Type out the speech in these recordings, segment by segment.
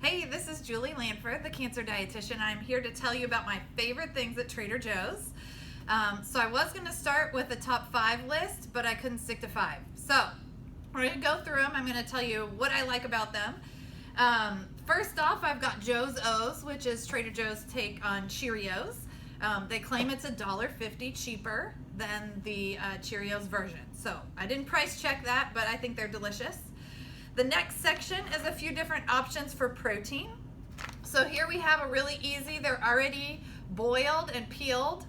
Hey, this is Julie Lanford, the cancer dietitian. I'm here to tell you about my favorite things at Trader Joe's. So I was going to start with a top 5 list, but I couldn't stick to 5. So we're going to go through them. I'm going to tell you what I like about them. First off, I've got Joe's O's, which is Trader Joe's take on Cheerios. They claim it's $1.50 cheaper than the Cheerios version. So I didn't price check that, but I think they're delicious. The next section is a few different options for protein. So here we have a really easy, they're already boiled and peeled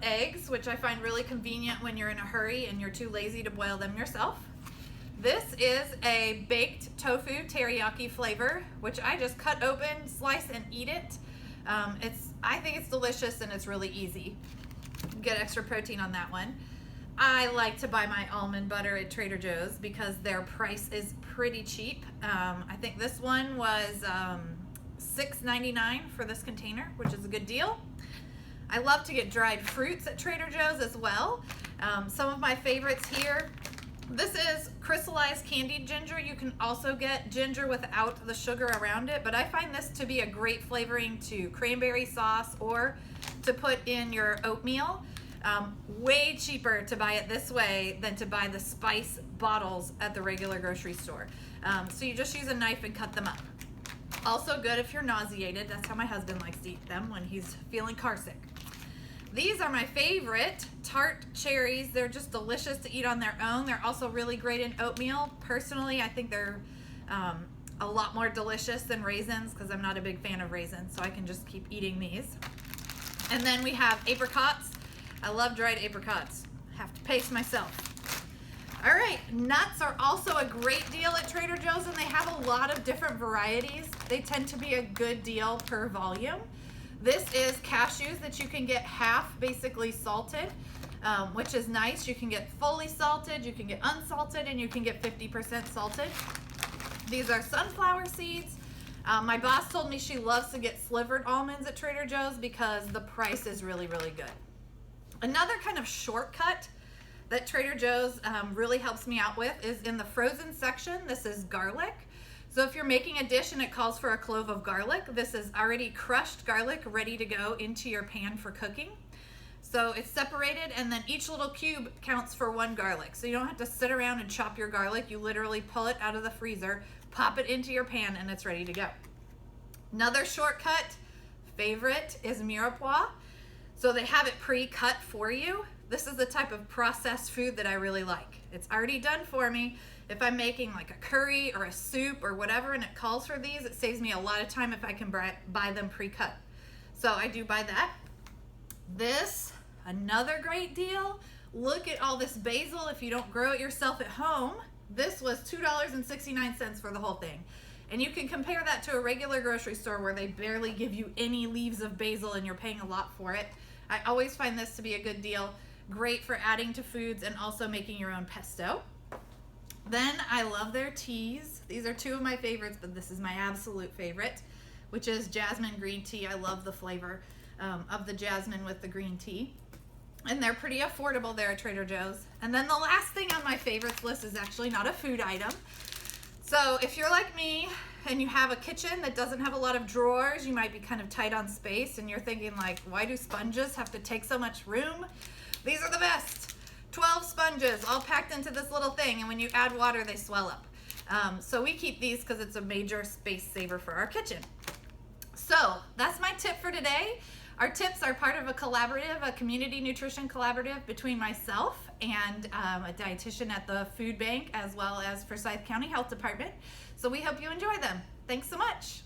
eggs, which I find really convenient when you're in a hurry and you're too lazy to boil them yourself. This is a baked tofu teriyaki flavor, which I just cut open, slice, and eat it. I think it's delicious and it's really easy. Get extra protein on that one. I like to buy my almond butter at Trader Joe's because their price is pretty cheap. I think this one was $6.99 for this container, which is a good deal. I love to get dried fruits at Trader Joe's as well. Some of my favorites here. This is crystallized candied ginger. You can also get ginger without the sugar around it, but I find this to be a great flavoring to cranberry sauce or to put in your oatmeal. Way cheaper to buy it this way than to buy the spice bottles at the regular grocery store. So you just use a knife and cut them up. Also good if you're nauseated. That's how my husband likes to eat them when he's feeling car sick. These are my favorite, tart cherries. They're just delicious to eat on their own. They're also really great in oatmeal. Personally, I think they're a lot more delicious than raisins because I'm not a big fan of raisins, so I can just keep eating these. And then we have apricots. I love dried apricots. Have to pace myself. All right, nuts are also a great deal at Trader Joe's, and they have a lot of different varieties. They tend to be a good deal per volume. This is cashews that you can get half basically salted, which is nice. You can get fully salted, you can get unsalted, and you can get 50% salted. These are sunflower seeds. My boss told me she loves to get slivered almonds at Trader Joe's because the price is really, really good. Another kind of shortcut that Trader Joe's really helps me out with is in the frozen section. This is garlic. So if you're making a dish and it calls for a clove of garlic, this is already crushed garlic ready to go into your pan for cooking. So it's separated, and then each little cube counts for 1 garlic. So you don't have to sit around and chop your garlic. You literally pull it out of the freezer, pop it into your pan, and it's ready to go. Another shortcut favorite is Mirepoix. So they have it pre-cut for you. This is the type of processed food that I really like. It's already done for me. If I'm making like a curry or a soup or whatever and it calls for these, it saves me a lot of time if I can buy them pre-cut. So I do buy that. This, another great deal. Look at all this basil if you don't grow it yourself at home. This was $2.69 for the whole thing. And you can compare that to a regular grocery store where they barely give you any leaves of basil and you're paying a lot for it. I always find this to be a good deal. Great for adding to foods and also making your own pesto. Then I love their teas. These are 2 of my favorites, but this is my absolute favorite, which is jasmine green tea. I love the flavor of the jasmine with the green tea. And they're pretty affordable there at Trader Joe's. And then the last thing on my favorites list is actually not a food item. So if you're like me and you have a kitchen that doesn't have a lot of drawers, you might be kind of tight on space and you're thinking like, why do sponges have to take so much room? These are the best. 12 sponges all packed into this little thing, and when you add water, they swell up. So we keep these because it's a major space saver for our kitchen. So that's my tip for today. Our tips are part of a collaborative, a community nutrition collaborative between myself and a dietitian at the food bank, as well as Forsyth County Health Department. So we hope you enjoy them. Thanks so much.